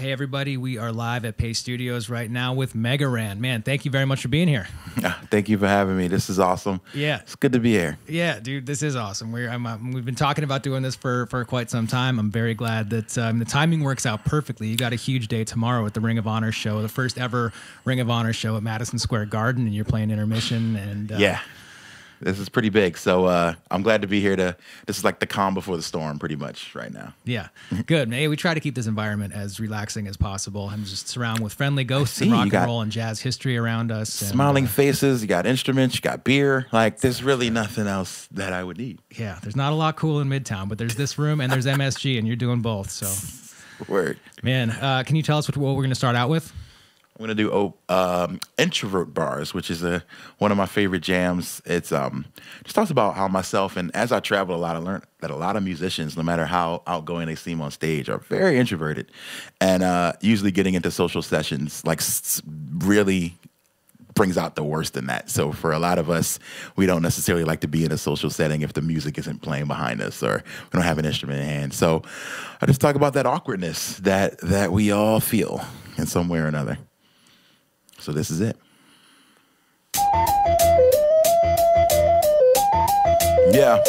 Hey, everybody. We are live at Paste Studios right now with Megaran. Man, thank you very much for being here. Thank you for having me. This is awesome. Yeah. It's good to be here. Yeah, dude, this is awesome. We've been talking about doing this for quite some time. I'm very glad that the timing works out perfectly. You got a huge day tomorrow at the Ring of Honor show, the first ever Ring of Honor show at Madison Square Garden, and you're playing intermission. And yeah. This is pretty big, so I'm glad to be here. This is like the calm before the storm, pretty much, right now. Yeah, good. Hey, we try to keep this environment as relaxing as possible and just surround with friendly ghosts and rock and roll and jazz history around us. Smiling faces, you got instruments, you got beer. Like, there's really nothing else that I would need. Yeah, there's not a lot cool in Midtown, but there's this room and there's MSG, and you're doing both. So, word. Man, can you tell us what we're going to start out with? I'm going to do Introvert Bars, which is one of my favorite jams. It's just talks about how myself, and as I travel a lot, I learned that a lot of musicians, no matter how outgoing they seem on stage, are very introverted. And usually getting into social sessions like really brings out the worst in that. So for a lot of us, we don't necessarily like to be in a social setting if the music isn't playing behind us or we don't have an instrument in hand. So I just talk about that awkwardness that we all feel in some way or another. So this is it. Yeah.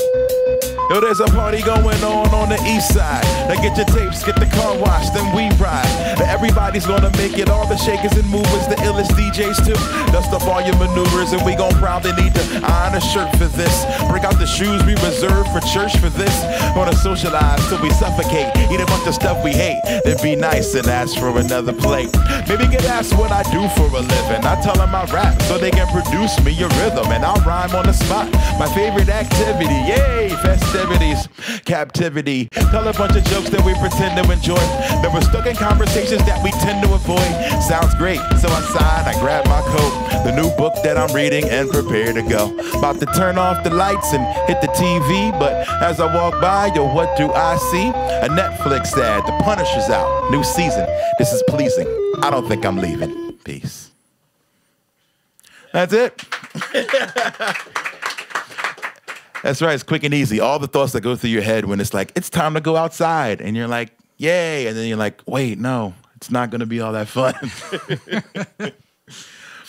Yo, there's a party going on the east side. Now get your tapes, get the car washed, then we ride. Now everybody's gonna make it, all the shakers and movers, the illest DJs too. Dust off all your maneuvers, and we gon' probably need to iron a shirt for this. Break out the shoes we reserved for church for this. Gonna socialize till we suffocate, eat a bunch of stuff we hate, then be nice and ask for another plate. Maybe get asked what I do for a living. I tell them I rap so they can produce me a rhythm, and I'll rhyme on the spot. My favorite activity, yay, festivities, captivity. Tell a bunch of jokes that we pretend to enjoy. Then we're stuck in conversations that we tend to avoid. Sounds great, so I sign, I grab my coat, the new book that I'm reading, and prepare to go. About to turn off the lights and hit the TV, but as I walk by, yo, what do I see? A Netflix ad, The Punisher's out, new season. This is pleasing. I don't think I'm leaving. Peace. That's it. That's right. It's quick and easy. All the thoughts that go through your head when it's like, it's time to go outside. And you're like, yay. And then you're like, wait, no, it's not going to be all that fun.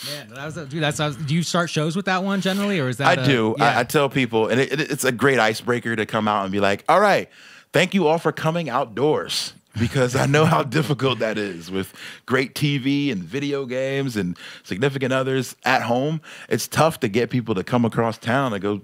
Man, do you start shows with that one generally? Or is that I do. Yeah. I tell people, and it's a great icebreaker to come out and be like, all right, thank you all for coming outdoors. Because I know how difficult that is with great TV and video games and significant others at home. It's tough to get people to come across town and go,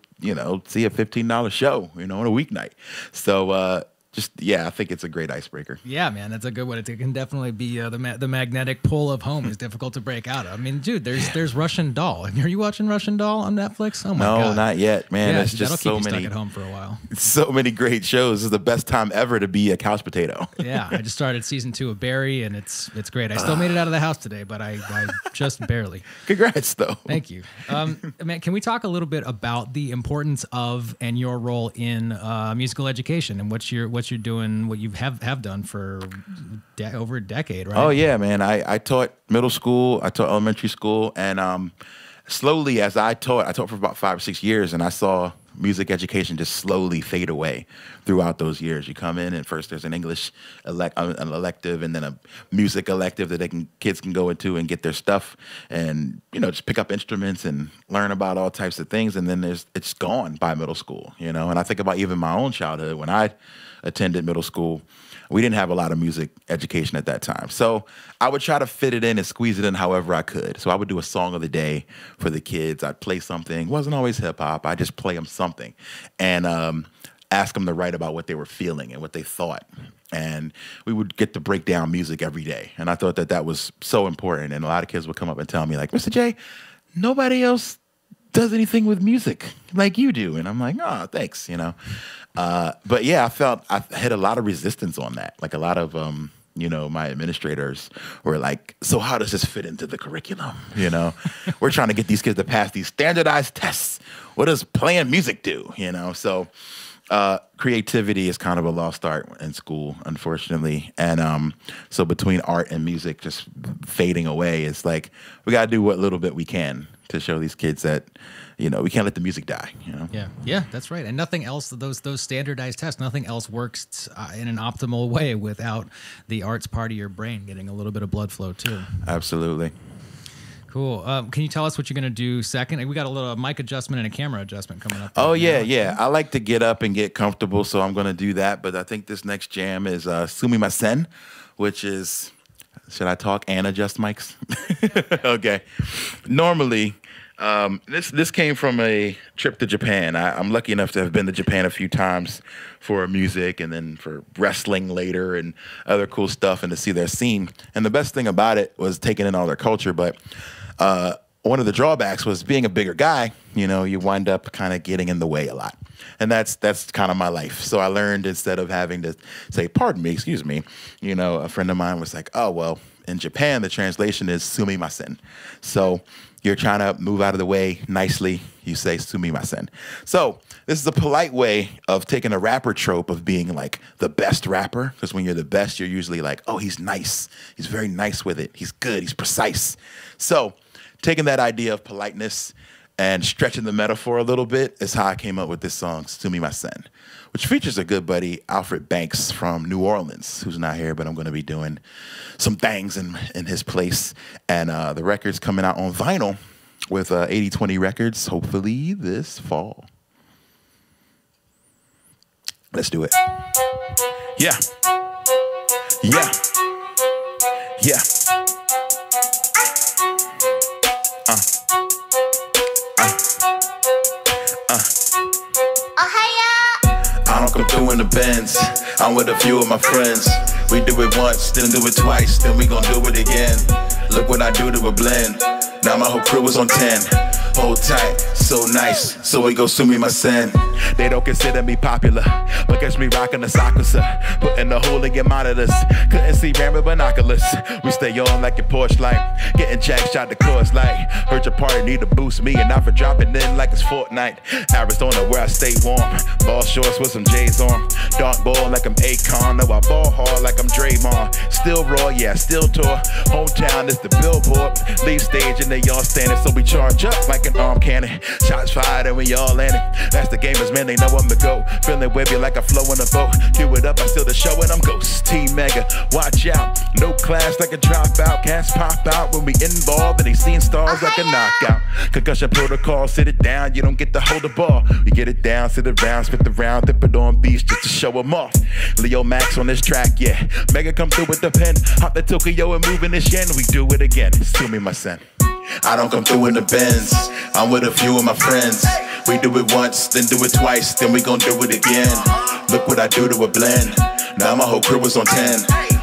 see a $15 show, on a weeknight. So I think it's a great icebreaker. Yeah, man, that's a good one. It can definitely be the magnetic pull of home is difficult to break out of. I mean, dude, there's Russian Doll. Are you watching Russian Doll on Netflix? Oh my God. No, not yet, man. Yeah, it's just so many. Stuck at home for a while. So many great shows. This is the best time ever to be a couch potato. Yeah, I just started season 2 of Barry, and it's great. I still made it out of the house today, but I just barely. Congrats, though. Thank you, man. Can we talk a little bit about the importance of and your role in musical education and what you're doing, what you have done for over a decade, right? Oh yeah, man. I taught middle school, I taught elementary school, and slowly as I taught for about 5 or 6 years, and I saw music education just slowly fade away throughout those years. You come in, and first there's an English an elective, and then a music elective that kids can go into and get their stuff, and just pick up instruments and learn about all types of things. And then it's gone by middle school, And I think about even my own childhood when I attended middle school. We didn't have a lot of music education at that time. So I would try to fit it in and squeeze it in however I could. So I would do a song of the day for the kids. I'd play something. It wasn't always hip hop. I just play them something and ask them to write about what they were feeling and what they thought. And we would get to break down music every day. And I thought that was so important. And a lot of kids would come up and tell me like, Mr. J, nobody else does anything with music like you do. And I'm like, oh, thanks, But yeah, I felt I had a lot of resistance on that. Like a lot of, my administrators were like, so how does this fit into the curriculum? We're trying to get these kids to pass these standardized tests. What does playing music do? So creativity is kind of a lost art in school, unfortunately. And so between art and music just fading away, it's like we got to do what little bit we can to show these kids that, you know, we can't let the music die, you know? Yeah, that's right. And nothing else, those standardized tests, nothing else works in an optimal way without the arts part of your brain getting a little bit of blood flow too. Absolutely. Cool. Can you tell us what you're going to do second? We got a little mic adjustment and a camera adjustment coming up. Oh, yeah. I like to get up and get comfortable, so I'm going to do that. But I think this next jam is Sumimasen, which is, should I talk and adjust mics? Okay. Normally, this came from a trip to Japan. I'm lucky enough to have been to Japan a few times for music and then for wrestling later and other cool stuff and to see their scene. And the best thing about it was taking in all their culture, but one of the drawbacks was being a bigger guy, you know, you wind up kind of getting in the way a lot. And that's kind of my life. So I learned, instead of having to say, pardon me, excuse me, you know, a friend of mine was like, oh, well, in Japan, the translation is Sumimasen. So you're trying to move out of the way nicely, you say Sumimasen. So this is a polite way of taking a rapper trope of being like the best rapper, because when you're the best, you're usually like, oh, he's nice. He's very nice with it. He's good. He's precise. So taking that idea of politeness and stretching the metaphor a little bit is how I came up with this song, Sumimasen, which features a good buddy, Alfred Banks from New Orleans, who's not here, but I'm going to be doing some things in his place. And the record's coming out on vinyl with 80/20 Records, hopefully this fall. Let's do it. Yeah. I don't come through in the Benz. I'm with a few of my friends. We do it once, then do it twice, then we gon' do it again. Look what I do to a blend. Now my whole crew is on 10. Hold tight, so nice, so we go Sumimasen. They don't consider me popular, but catch me rocking the Sakusa, putting the hole in your monitors. Couldn't see ram with binoculars. We stay on like your Porsche light, getting jacked shot the course light. Heard your party need to boost me, and not for dropping in like it's Fortnite. Arizona where I stay warm, ball shorts with some J's on. Dark ball like I'm Akon, no I ball hard like I'm Draymond. Still raw, yeah, still tour. Hometown is the billboard. Leave stage and they all standing, so we charge up like an arm cannon. Shots fired and we all landing. That's the gamers, man, they know I'm the GOAT. Feeling wavy like I flow in a boat. Cue it up, I steal the show and I'm Ghost. Team Mega, watch out. No class like a dropout. Cats pop out when we involved and they seeing stars like a knockout. Concussion protocol, sit it down, you don't get to hold the ball. We get it down, sit around, spit the round, dip it on beats just to show them off. Leo Max on this track, yeah. Mega come through with the pen. Hop the Tokyo and moving this yen. We do it again. Sumimasen. I don't come through in the Benz. I'm with a few of my friends. We do it once, then do it twice, then we gon' do it again. Look what I do to a blend. Now my whole crew is on 10.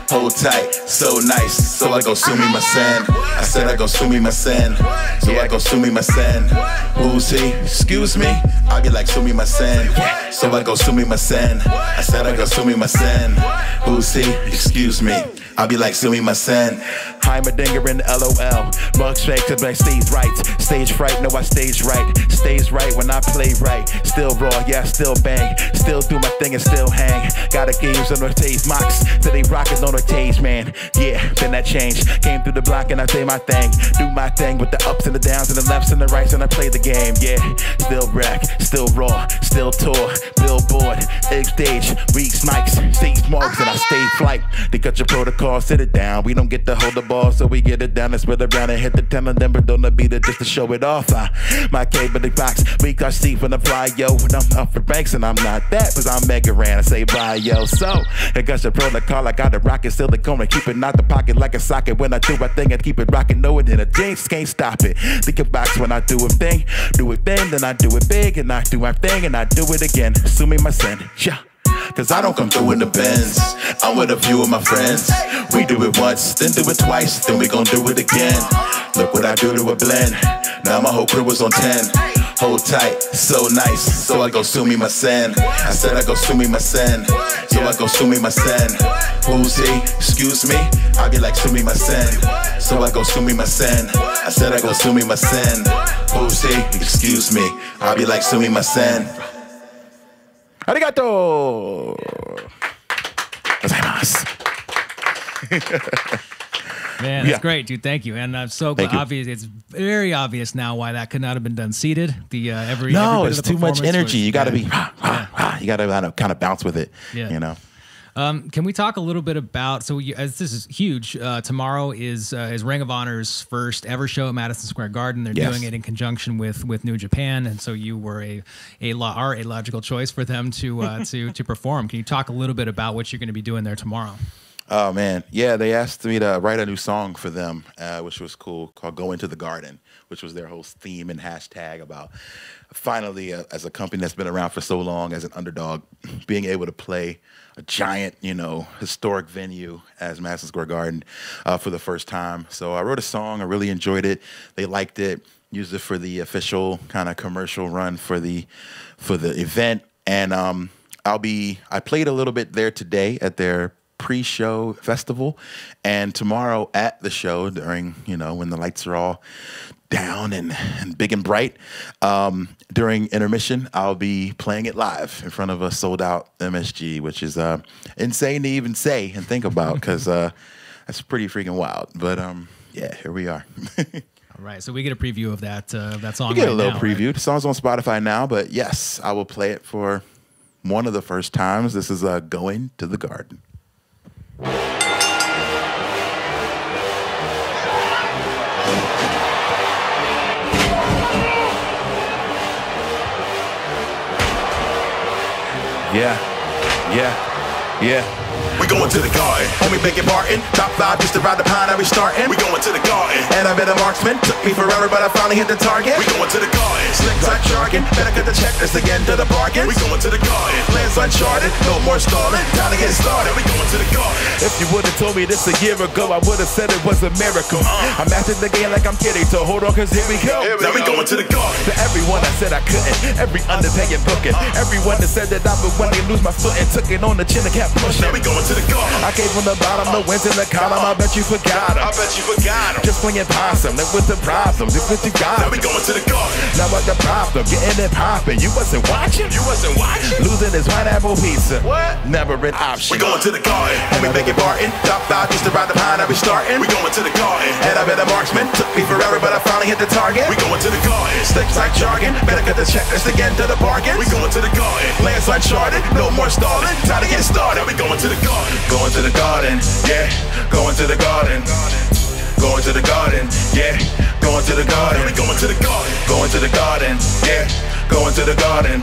Hold tight, so nice, so I go Sumimasen. I said I go Sumimasen, so I go Sumimasen. Who's he? Excuse me? I be like Sumimasen, so I go Sumimasen. I said I go Sumimasen. Who's he? Excuse me? I be like Sumimasen. I'm a dinger in the LOL. Mugs fake to my stage right. Stage fright, no I stage right. Stage right when I play right. Still raw, yeah, still bang. Still do my thing and still hang. Got a games on the stage mocks. Till they rockin' on the stage, man. Yeah, then that changed. Came through the block and I say my thing. Do my thing with the ups and the downs and the lefts and the rights and I play the game, yeah. Still rack, still raw, still tour. Billboard, egg stage, reach mics, stage marks and I stay flight. They cut your protocol, sit it down. We don't get to hold the ball, so we get it down and spit around and hit the 10 of them, but don't beat it just to show it off. My cable the box, we got Steve when I fly, yo. When I'm up for banks and I'm not that, cause I'm Mega Ran. I say bye, yo. So, I got your protocol, I got the rocket, still the cone, keep it out the pocket like a socket. When I do my thing, I keep it rocking, know it in a jinx, can't stop it. Think of box when I do a thing, then I do it big, and I do my thing, and I do it again. Sumimasen, yeah. Cause I don't come through in the Benz. I'm with a few of my friends. We do it once, then do it twice, then we gon' do it again. Look what I do to a blend. Now my whole crew is on 10. Hold tight, so nice, so I go Sumimasen. I said I go Sumimasen, so I go Sumimasen. Who's he? Excuse me? I be like Sumimasen, so I go Sumimasen. I said I go Sumimasen. Who's he? Excuse me? I be like Sumimasen. Arigato! Gozaimasu. Man, that's great, dude. Thank you. And I'm so glad. Obvious, it's very obvious now why that could not have been done seated. The every no, bit it's of the too much energy. Was, you got to be, you got to kind of bounce with it. Yeah. You know. Can we talk a little bit about, so as this is huge, tomorrow is Ring of Honor's first ever show at Madison Square Garden. They're doing it in conjunction with New Japan, and so you were a logical choice for them to perform. Can you talk a little bit about what you're going to be doing there tomorrow? Oh, man. Yeah, they asked me to write a new song for them, which was cool, called Go Into the Garden, which was their whole theme and hashtag about finally, as a company that's been around for so long, as an underdog, being able to play a giant, you know, historic venue as Madison Square Garden for the first time. So I wrote a song. I really enjoyed it. They liked it. Used it for the official kind of commercial run for the event. And I played a little bit there today at their pre-show festival, and tomorrow at the show during, you know, when the lights are all down and big and bright, during intermission, I'll be playing it live in front of a sold-out MSG, which is insane to even say and think about, because that's pretty freaking wild. But yeah, here we are. All right, so we get a preview of that song. You get right a little now, preview. Right? The song's on Spotify now, but yes, I will play it for one of the first times. This is Going to the Garden. Yeah. We going to the garden, homie begging Martin. Top 5 just to ride the pine, I be starting. We going to the garden, and I've been a marksman. Took me forever, but I finally hit the target. We going to the garden, slick tight jargon. Better cut the checklist again to the bargain. We going to the garden, lands uncharted, no more stalling. Time to get started. We going to the garden. If you would've told me this a year ago, I would've said it was a miracle. I mastered the game like I'm kidding, so hold on, cause here we go. Now we going to the garden. To everyone that said I couldn't, every undertaking booking, everyone that said that I would one day lose my foot and took it on the chin and kept pushing. Now we going to the garden. I came from the bottom, the wins in the column, I bet you forgot him. I bet you forgot him. Just playing possum, look what the problem, look what you got. Now we going to the garden. Now what the problem, getting it poppin', you wasn't watching? You wasn't watching? Losing is pineapple pizza. What? Never an option. We going to the garden, homie begging Martin. Top 5 just to ride the pine, I be starting. We going to the garden, and I've been a marksman. Took me forever, but I finally hit the target. We going to the garden, slick tight jargon. Better cut the checklist again to the bargain. We going to the garden, lands uncharted, no more stalling. Time to get started. We going to the garden, going to the garden, yeah. Going to the garden, going to the garden, yeah. Going to the garden, we going to the garden, going to the garden, yeah. Going to the garden,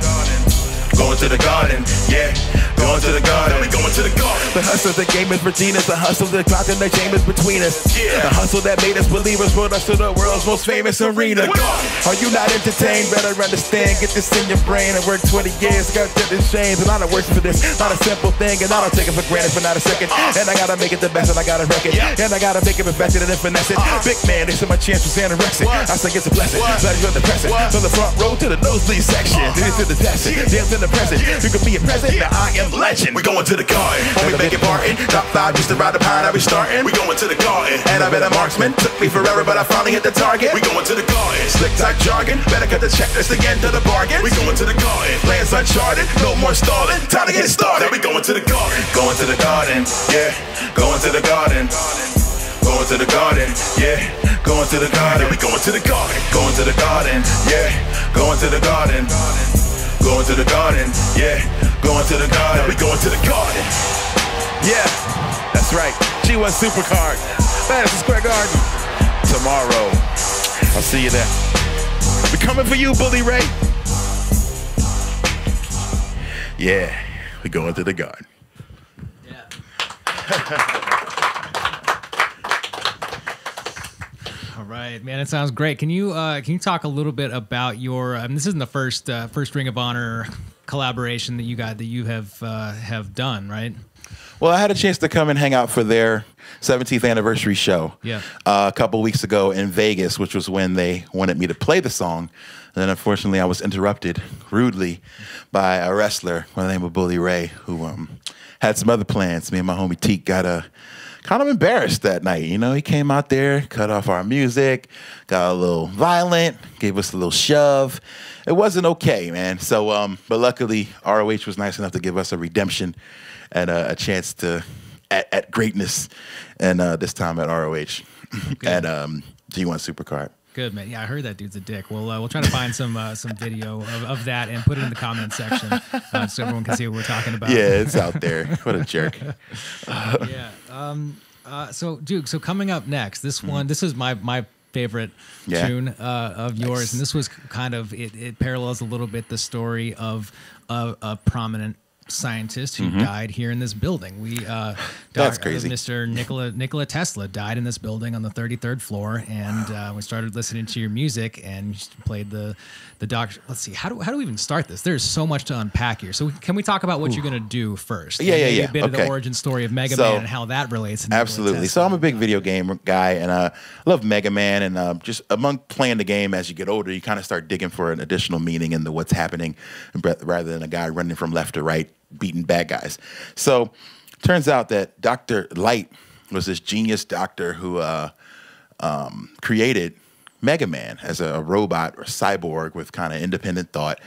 going to the garden, yeah. Going to the garden, we going to the garden. The hustle of the game is Regina's, the hustle the clock and the game is between us. Yeah. The hustle that made us believers brought us to the world's most famous arena. Are you not entertained? Better understand, get this in your brain. I worked 20 years, got to this shame, and I done worked for this. Not a simple thing, and I don't take it for granted for not a second. And I gotta make it the best, and I gotta wreck it. And I gotta make it better than finesse it. Big man, this is my chance for anorexic. I say it's a blessing, pleasure and depressing. From the front row to the nosebleed section, this to the testing, dance in the present. You could be a present, now I am legend. We going to the garden, homie begging Martin. Top 5 just to ride the pine, I be starting. We going to the garden, and I've been a marksman. Took me forever, but I finally hit the target. We going to the garden, slick tight jargon. Better cut the checklist again to the bargain. We going to the garden, lands uncharted, no more stalling. Time to get started. We going to the garden, going to the garden, yeah. Going to the garden, going to the garden, yeah. Going to the garden, we going to the garden, going to the garden, yeah. Going to the garden, going to the garden, yeah. Going to the garden, we going to the garden. Yeah, that's right. G1 Supercard, Madison Square Garden. Tomorrow, I'll see you there. We coming for you, Bully Ray. Yeah, we going to the garden. All right, man, it sounds great. Can you talk a little bit about your? This isn't the first Ring of Honor collaboration that you have done, right? Well, I had a chance to come and hang out for their 17th anniversary show a couple weeks ago in Vegas, which was when they wanted me to play the song. And then, unfortunately, I was interrupted rudely by a wrestler by the name of Bully Ray, who had some other plans. Me and my homie Teak got kind of embarrassed that night. You know, he came out there, cut off our music, got a little violent, gave us a little shove. It wasn't okay, man. So, but luckily, ROH was nice enough to give us a redemption and a chance to at greatness, and this time at ROH at G1 Supercard. Good, man. Yeah, I heard that dude's a dick. We'll try to find some video of that and put it in the comments section so everyone can see what we're talking about. Yeah, it's out there. What a jerk. Yeah. So, Duke, so coming up next, this one, this is my favorite tune of yours, nice. And this was kind of, it parallels a little bit the story of a prominent scientist who died here in this building. That's crazy. Mr. Nikola Tesla died in this building on the 33rd floor, and we started listening to your music, and you played the doctor. Let's see, how do we even start this? There's so much to unpack here. So can we talk about what you're gonna do first? Yeah. A bit of the origin story of Mega Man and how that relates. To absolutely. So I'm a big video game guy, and I love Mega Man, and just among playing the game as you get older, you kind of start digging for an additional meaning into what's happening, rather than a guy running from left to right beating bad guys. So turns out that Dr. Light was this genius doctor who created Mega Man as a robot or cyborg with kind of independent thought,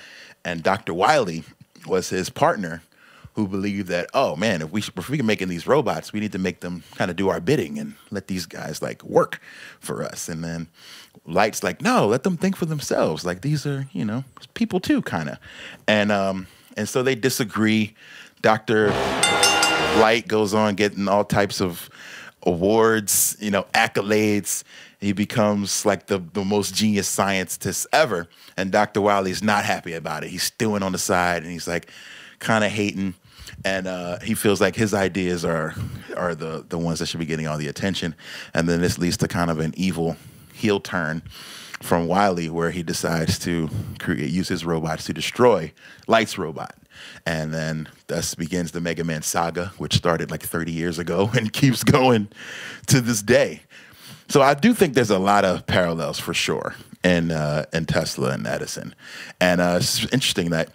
and Dr. Wily was his partner, who believed that, oh man, if we can make these robots, we need to make them kind of do our bidding and let these guys like work for us. And then Light's like, no, let them think for themselves. Like, these are, you know, people too, kind of. And so they disagree. Dr. Light goes on getting all types of awards, you know, accolades. He becomes like the most genius scientist ever. And Dr. Wily's not happy about it. He's stewing on the side, and he's like kind of hating. And he feels like his ideas are the ones that should be getting all the attention. And then this leads to kind of an evil heel turn from Wily, where he decides to use his robots to destroy Light's robot. And then thus begins the Mega Man saga, which started like 30 years ago and keeps going to this day. So I do think there's a lot of parallels for sure in Tesla and Edison. And it's interesting that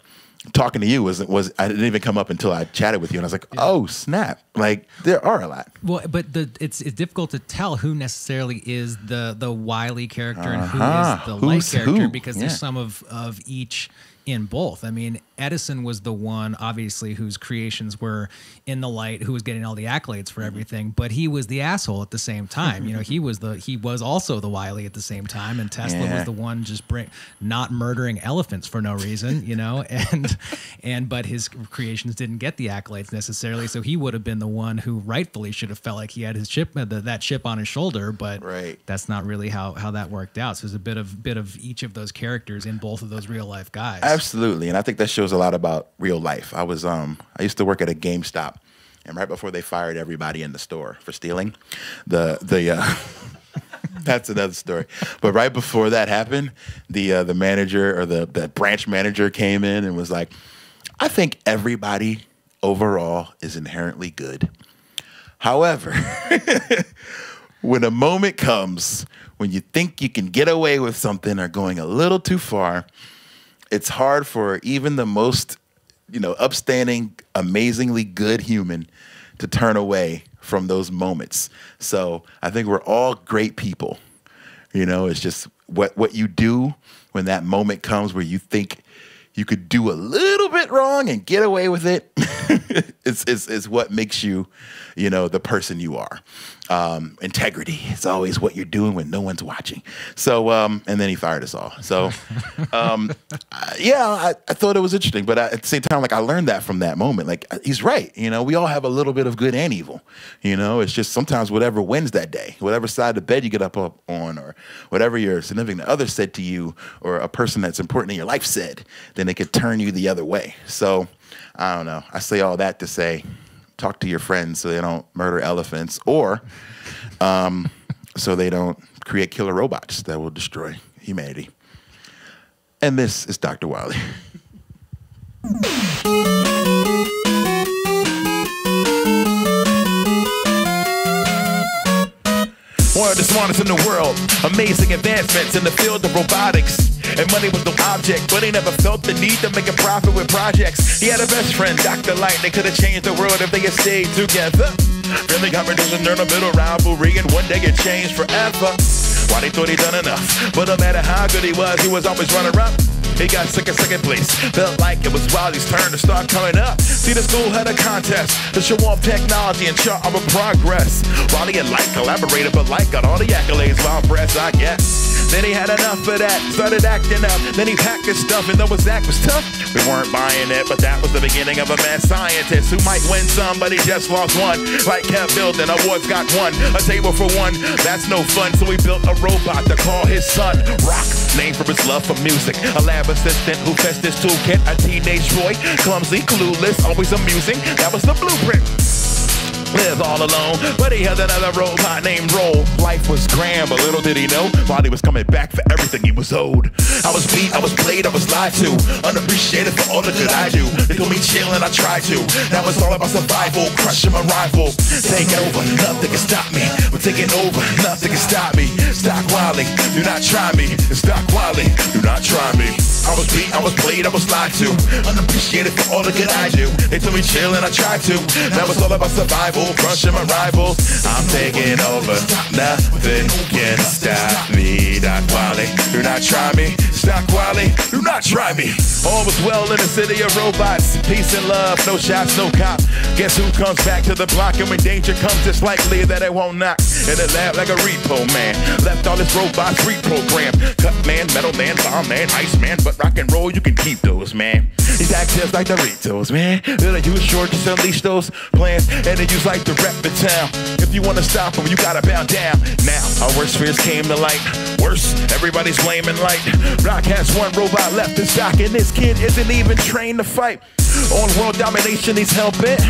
talking to you was I didn't even come up until I chatted with you, and I was like, oh snap! Like, there are a lot. Well, but it's difficult to tell who necessarily is the Wily character and who is the Light character, because there's some of each in both. I mean, Edison was the one, obviously, whose creations were in the light, who was getting all the accolades for everything, but he was the asshole at the same time. You know, he was also the Wily at the same time, and Tesla was the one just not murdering elephants for no reason, you know, but his creations didn't get the accolades necessarily, so he would have been the one who rightfully should have felt like he had his chip, that chip on his shoulder, but that's not really how that worked out. So there's a bit of each of those characters in both of those real life guys. Absolutely, and I think that shows a lot about real life. I used to work at a GameStop, and right before they fired everybody in the store for stealing, that's another story. But right before that happened, the manager or the branch manager came in and was like, I think everybody overall is inherently good. However, when a moment comes when you think you can get away with something or going a little too far, it's hard for even the most, you know, upstanding, amazingly good human to turn away from those moments. So I think we're all great people. You know, it's just what you do when that moment comes where you think you could do a little bit wrong and get away with it. It's what makes you, you know, the person you are. Integrity is always what you're doing when no one's watching. So, and then he fired us all. So, yeah, I thought it was interesting, but at the same time, like, I learned that from that moment. Like, he's right. You know, we all have a little bit of good and evil. You know, it's just sometimes whatever wins that day, whatever side of the bed you get up on, or whatever your significant other said to you, or a person that's important in your life said, then it could turn you the other way. So, I don't know. I say all that to say, talk to your friends so they don't murder elephants, or so they don't create killer robots that will destroy humanity. And this is Dr. Wily. One of the smartest in the world, amazing advancements in the field of robotics. And money was no object, but he never felt the need to make a profit with projects. He had a best friend, Dr. Light. They could have changed the world if they had stayed together. Friendly competition turned a bitter rivalry, and one day it changed forever. Why they thought he done enough? But no matter how good he was always runner up. He got second place. Felt like it was Wily's turn to start coming up. See, the school had a contest to show off technology and chart our progress. Wily and Light collaborated, but Light got all the accolades while Brett's, I guess. Then he had enough of that, started acting up. Then he packed his stuff, and though his act was tough, we weren't buying it. But that was the beginning of a mad scientist who might win some, but he just lost one. Like kept building, awards got one. A table for one, that's no fun. So we built a robot to call his son Rock, named for his love for music. A lab assistant who fetched his toolkit. A teenage boy, clumsy, clueless, always amusing. That was the blueprint. Live all alone, but he had another robot named Roll. Life was grand, but little did he know Wily was coming back for everything he was owed. I was beat, I was played, I was lied to, unappreciated for all the good I do. They told me chill and I tried to. Now it's all about survival, crushing my rival. Taking over, nothing can stop me. We're taking over, nothing can stop me. Stock Wily, do not try me. Stock Wily, do not try me. I was beat, I was played, I was lied to, unappreciated for all the good I do. They told me chill and I tried to. Now it's all about survival, crushing my rivals. I'm taking over, nothing can stop me. Stock Wily, do not try me. Stock Wily, do not try me. All was well in the city of robots. Peace and love, no shots, no cop. Guess who comes back to the block? And when danger comes, it's likely that it won't knock. In the lab like a repo man, left all his robots reprogrammed. Cut man, metal man, bomb man, ice man. But rock and roll, you can keep those, man. These act just like Doritos, man. They'll use short to unleash those plans, and they use like to rep the town. If you wanna stop them, you gotta bow down. Now, our worst fears came to light. Worse, everybody's blaming Light. Rock has one robot left in stock, and this kid isn't even trained to fight. On world domination, he's hell-bent.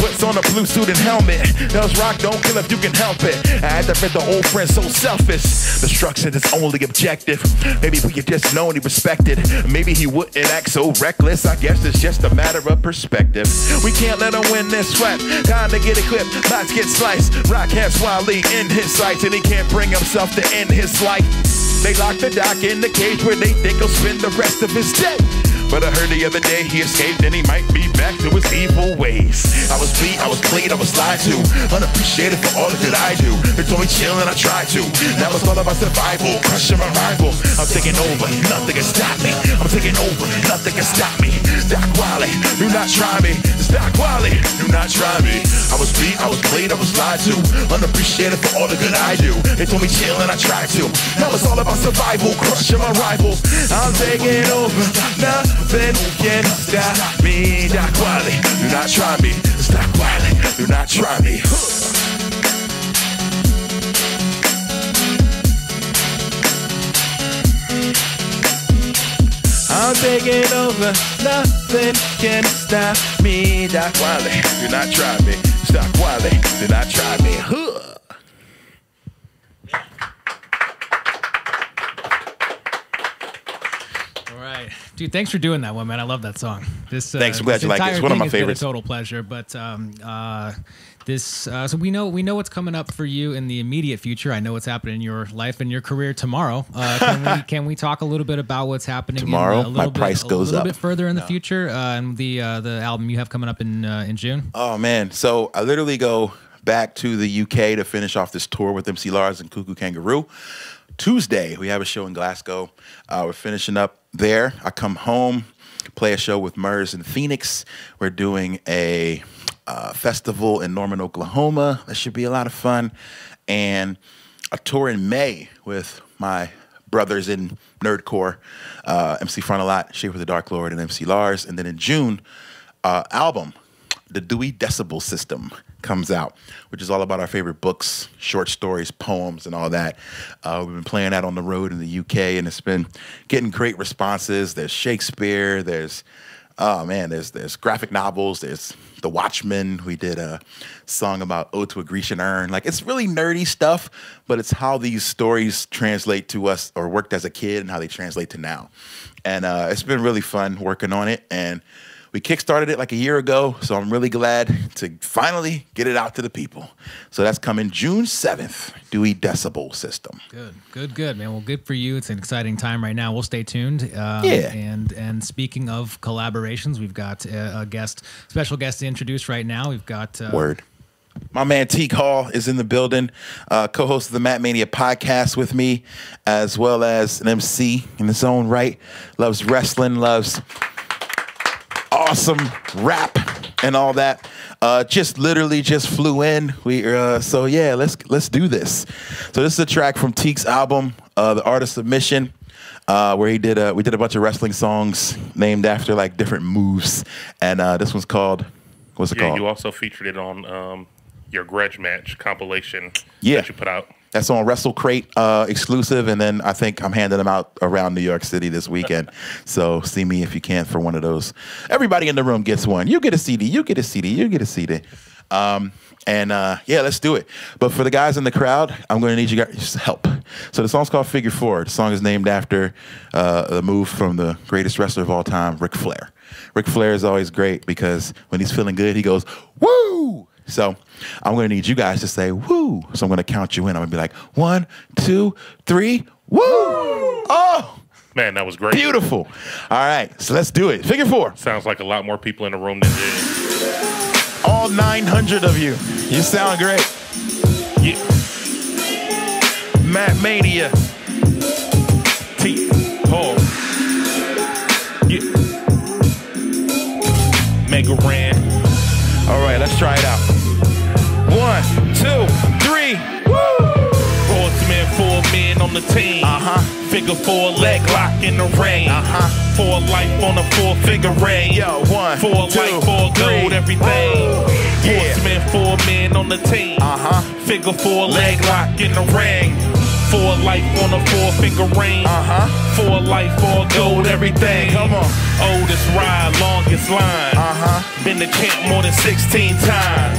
Puts on a blue suit and helmet. Tells Rock, don't kill if you can help it. I had to fit the old friend so selfish. Destruction is only objective. Maybe if we had just known he respected, maybe he wouldn't act so reckless. I guess it's just a matter of perspective. We can't let him win this fight. Time to get equipped, lots get sliced. Rock has Wily in his sights, and he can't bring himself to end his life. They lock the doc in the cage where they think he'll spend the rest of his day. But I heard the other day he escaped and he might be back to his evil ways. I was beat, I was played, I was lied to, unappreciated for all the good I do. They told me chill and I tried to. Now it's all about survival, crushing my rival. I'm taking over, nothing can stop me. I'm taking over, nothing can stop me. Stock Wily, do not try me. Stock Wily, do not try me. I was beat, I was played, I was lied to, unappreciated for all the good I do. They told me chill and I tried to. Now it's all about survival, crushing my rivals. I'm taking over, nothing can stop me. Stock Wily, do not try me. Stock Wily, do not try me. I'm taking over, nothing can stop me. Stock Wily, do not try me. Stock Wily, do not try me. Dude, thanks for doing that one, man. I love that song. Thanks. I'm glad you like it. It's one of my favorites. A total pleasure. But so we know what's coming up for you in the immediate future. I know what's happening in your life and your career tomorrow. Can we talk a little bit about what's happening tomorrow? My price goes up a little bit further in the future, and the album you have coming up in June. Oh man, so I literally go back to the UK to finish off this tour with MC Lars and Cuckoo Kangaroo. Tuesday, we have a show in Glasgow. We're finishing up there. I come home, play a show with Murs in Phoenix. We're doing a festival in Norman, Oklahoma. That should be a lot of fun. And a tour in May with my brothers in Nerdcore, MC Frontalot, Shape of the Dark Lord, and MC Lars. And then in June, album, The Dewey Decibel System, comes out, which is all about our favorite books, short stories, poems, and all that. We've been playing that on the road in the UK, and it's been getting great responses. There's Shakespeare, there's graphic novels, there's The Watchmen. We did a song about Ode to a Grecian Urn. Like, it's really nerdy stuff, but it's how these stories translate to us or worked as a kid and how they translate to now. And it's been really fun working on it, and we kickstarted it like a year ago, so I'm really glad to finally get it out to the people. So that's coming June 7th, Dewey Decibel System. Good, man. Well, good for you. It's an exciting time right now. We'll stay tuned. Yeah. And speaking of collaborations, we've got a special guest to introduce right now. We've got Word. My man Teak Hall is in the building, co-host of the Matt Mania podcast with me, as well as an MC in his own right. Loves wrestling, loves awesome rap and all that. Just literally just flew in. So yeah, let's do this. So this is a track from Teak's album, The Art of Submission, where we did a bunch of wrestling songs named after like different moves, and this one's called, what's it called? You also featured it on your grudge match compilation that you put out. That's on Wrestle Crate exclusive, and then I think I'm handing them out around New York City this weekend. So see me if you can for one of those. Everybody in the room gets one. You get a CD. You get a CD. You get a CD. Yeah, let's do it. But for the guys in the crowd, I'm going to need you guys' help. So the song's called Figure Four. The song is named after the move from the greatest wrestler of all time, Ric Flair. Ric Flair is always great because when he's feeling good, he goes, woo! So I'm going to need you guys to say, woo. So I'm going to count you in. I'm going to be like, 1, 2, 3, woo! Oh! Man, that was great. Beautiful. All right, so let's do it. Figure four. Sounds like a lot more people in the room than did. All 900 of you. You sound great. Yeah. Matt Mania. T. Hall. Yeah. Mega Ran. All right, let's try it out. 1, 2, 3. Woo! Horseman, 4 men on the team. Figure 4, leg lock in the ring. 4 life on a 4-figure ring. Yo, 1, 4 2, life, 4 gold, 3. everything. Yeah. Horseman, 4 men on the team. Figure 4, leg lock in the ring. 4 life on a 4-finger ring. 4 life, 4 gold, everything. Come on. Oldest ride, longest line. Been the champ more than 16 times.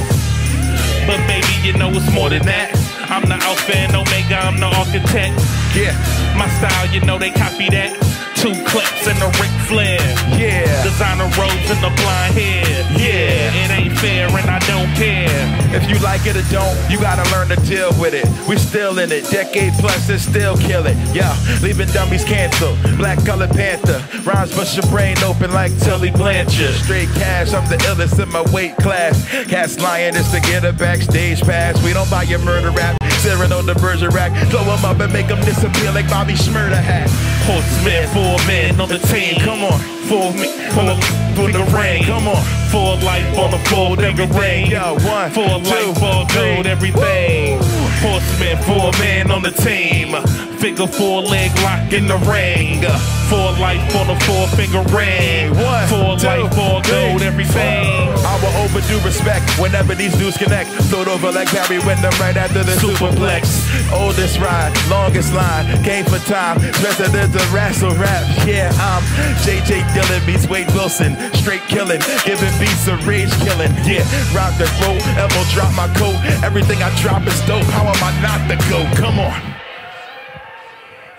But baby, you know it's more than that. I'm the Alpha and Omega, I'm the architect. Yeah. My style, you know they copy that. 2 clips and a Ric Flair. Yeah. Designer robes and the blonde hair. Yeah, it ain't fair and I don't care. If you like it or don't, you gotta learn to deal with it. We still in it, decade plus and still kill it. Yeah, leaving dummies canceled. Black colored panther, rhymes bust your brain open like Tully Blanchard. Straight cash, I'm the illest in my weight class. Cats lying just to get a backstage pass. We don't buy your murder rap, staring on the Bergerac. Blow them up and make them disappear like Bobby Schmurda hat. Horsemen, 4 men on the team. Come on. 4 men on the ring. Come on. 4 life on the 4-finger ring. Yo, 1, 4 life, 4 gold, everything. Horsemen, 4 men on the team. Figure 4, leg lock in the ring. 4 life on the 4-finger ring. 4 life, 4 gold, everything. I will overdo respect whenever these dudes connect. Float over like Barry Windham right after the superplex. Oldest ride, longest line, came for time. President of wrestle rap. Yeah, I'm JJ Dillon meets Wade Wilson. Straight killing, giving beats a rage killing. Yeah, rock the road, elbow drop my coat. Everything I drop is dope. How am I not the GOAT? Come on.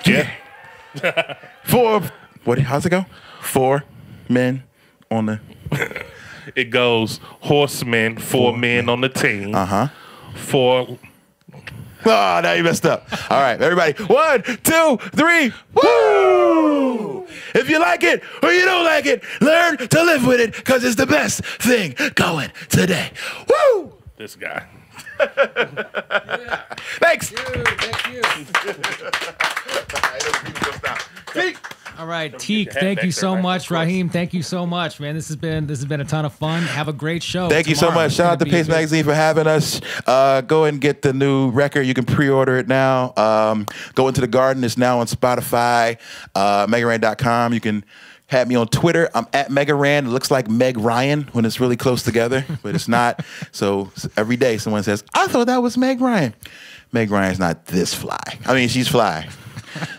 Yeah. 4. What? How's it go? 4 men on the. It goes horsemen, 4 men on the team. 4. Oh, now you messed up. All right, everybody. 1, 2, 3. Woo! If you like it or you don't like it, learn to live with it because it's the best thing going today. Woo! This guy. Thanks. Thank you. All right, Teak, thank you so much. Raheem, thank you so much, man. This has been a ton of fun. Have a great show. Thank you so much. Shout out to Paste Magazine for having us. Go and get the new record. You can pre-order it now. Go Into the Garden. It's now on Spotify, megaran.com. You can have me on Twitter. I'm at Megaran. It looks like Meg Ryan when it's really close together, but it's not. So every day someone says, I thought that was Meg Ryan. Meg Ryan's not this fly. I mean, she's fly.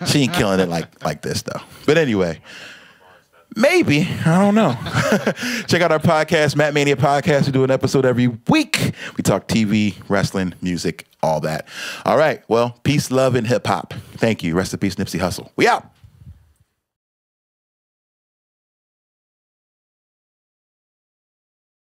She ain't killing it like this, though. But anyway, maybe. I don't know. Check out our podcast, Matt Mania Podcast. We do an episode every week. We talk TV, wrestling, music, all that. All right. Well, peace, love, and hip-hop. Thank you. Rest in peace, Nipsey Hussle. We out.